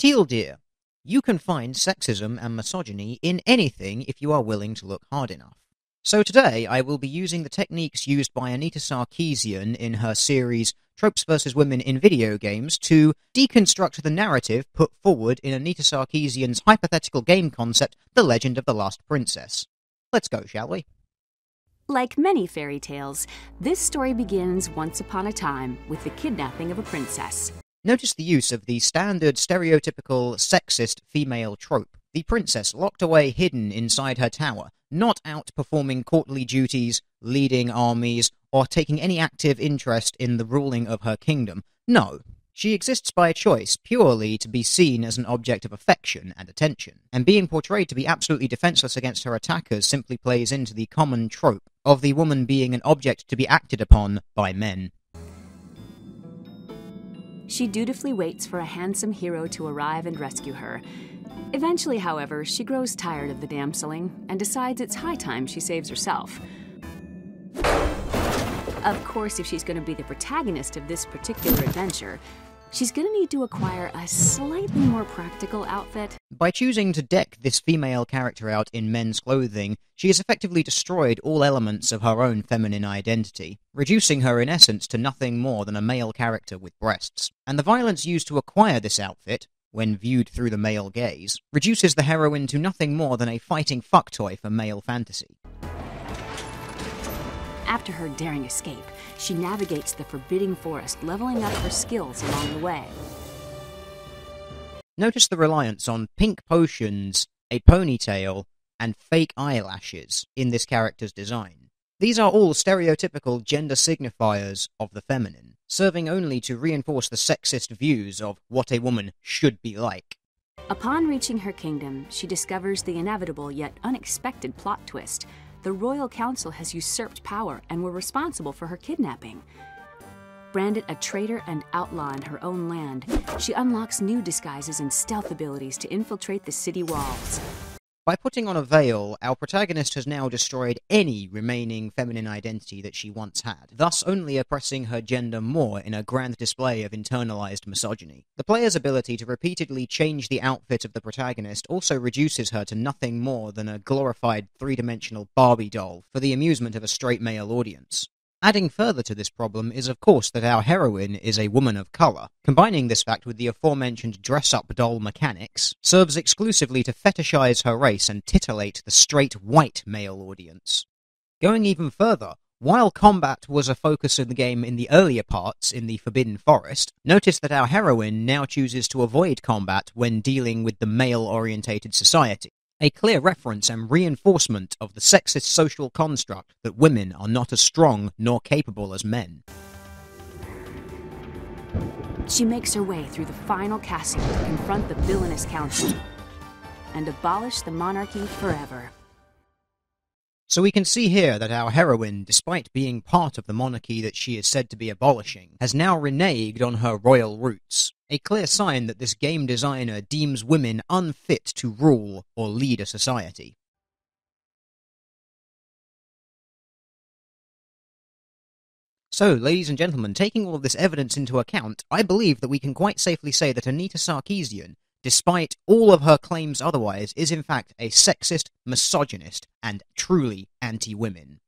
Teal dear, you can find sexism and misogyny in anything if you are willing to look hard enough. So today I will be using the techniques used by Anita Sarkeesian in her series Tropes vs. Women in Video Games to deconstruct the narrative put forward in Anita Sarkeesian's hypothetical game concept, The Legend of the Last Princess. Let's go, shall we? Like many fairy tales, this story begins once upon a time with the kidnapping of a princess. Notice the use of the standard stereotypical sexist female trope. The princess locked away hidden inside her tower, not out performing courtly duties, leading armies, or taking any active interest in the ruling of her kingdom. No, she exists by choice, purely to be seen as an object of affection and attention. And being portrayed to be absolutely defenseless against her attackers simply plays into the common trope of the woman being an object to be acted upon by men. She dutifully waits for a handsome hero to arrive and rescue her. Eventually, however, she grows tired of the damseling and decides it's high time she saves herself. Of course, if she's going to be the protagonist of this particular adventure, she's going to need to acquire a slightly more practical outfit. By choosing to deck this female character out in men's clothing, she has effectively destroyed all elements of her own feminine identity, reducing her in essence to nothing more than a male character with breasts. And the violence used to acquire this outfit, when viewed through the male gaze, reduces the heroine to nothing more than a fighting fucktoy for male fantasy. After her daring escape, she navigates the forbidding forest, leveling up her skills along the way. Notice the reliance on pink potions, a ponytail, and fake eyelashes in this character's design. These are all stereotypical gender signifiers of the feminine, serving only to reinforce the sexist views of what a woman should be like. Upon reaching her kingdom, she discovers the inevitable yet unexpected plot twist. The royal council has usurped power and were responsible for her kidnapping. Branded a traitor and outlaw in her own land, she unlocks new disguises and stealth abilities to infiltrate the city walls. By putting on a veil, our protagonist has now destroyed any remaining feminine identity that she once had, thus only oppressing her gender more in a grand display of internalized misogyny. The player's ability to repeatedly change the outfit of the protagonist also reduces her to nothing more than a glorified three-dimensional Barbie doll for the amusement of a straight male audience. Adding further to this problem is of course that our heroine is a woman of colour. Combining this fact with the aforementioned dress-up doll mechanics serves exclusively to fetishize her race and titillate the straight white male audience. Going even further, while combat was a focus of the game in the earlier parts in the Forbidden Forest, notice that our heroine now chooses to avoid combat when dealing with the male-orientated society. A clear reference and reinforcement of the sexist social construct that women are not as strong nor capable as men. She makes her way through the final castle to confront the villainous council and abolish the monarchy forever. So we can see here that our heroine, despite being part of the monarchy that she is said to be abolishing, has now reneged on her royal roots. A clear sign that this game designer deems women unfit to rule or lead a society. So, ladies and gentlemen, taking all of this evidence into account, I believe that we can quite safely say that Anita Sarkeesian, despite all of her claims otherwise, is in fact a sexist, misogynist, and truly anti-women.